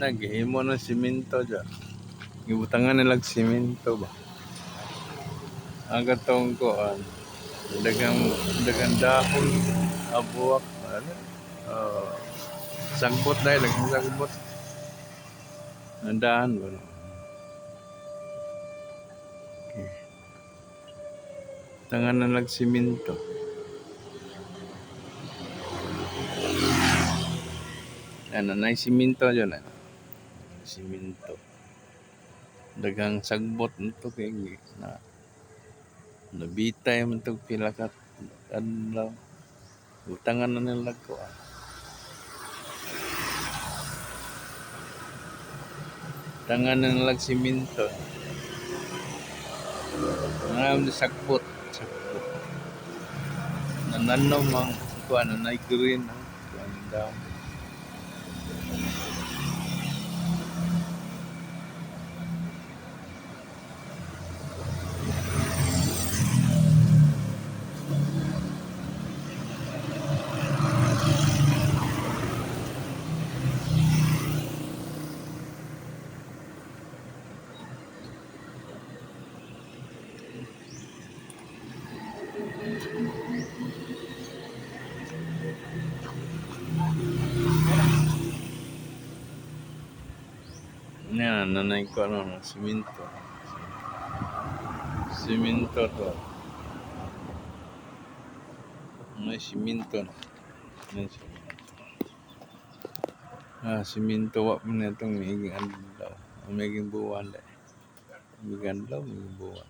Naghihimo ng simento dyan. Gibutangan nilang simento ba? Ang katong koan. Dagang dahon. Abuak. Ano? Sagbot dahil. Dagang sagbot. Nandahan ba? No? Okay. Tangan na nagsimento. Ano na simento dyan. Ano? Simento. Dagang sagbot nito kay na nabitay man itong pilakat adlaw. Utangan na nila ko. Tangan na nila simento. Ngayon sakpot. Nananom ang kuan na green ang kuan daw. Yan, nanay ko ano, simento. Simento to. May simento na. May simento. Simento wak mo na itong magiging adlaw. Magiging buwan dahil. Magiging adlaw, magiging buwan.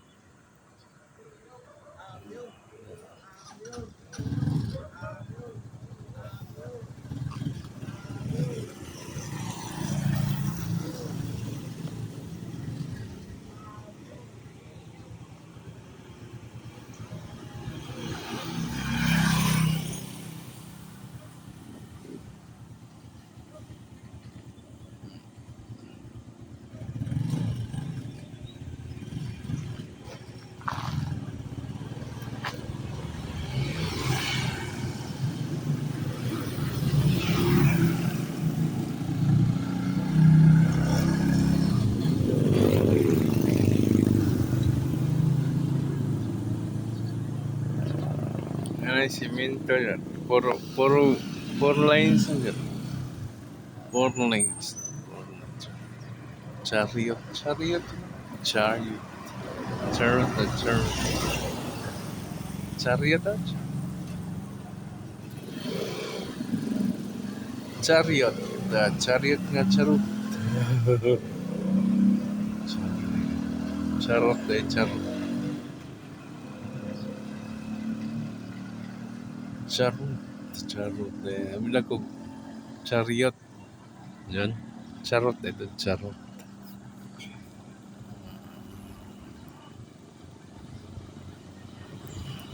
Ay, simento yan. Four lines yan. Four lanes. Chariot. Chariot. Chariot. Chariot. Chariot. Chariot nga charot. Charot charot. Charot. Amila ko chariot. Yan. Charot ito. Charot.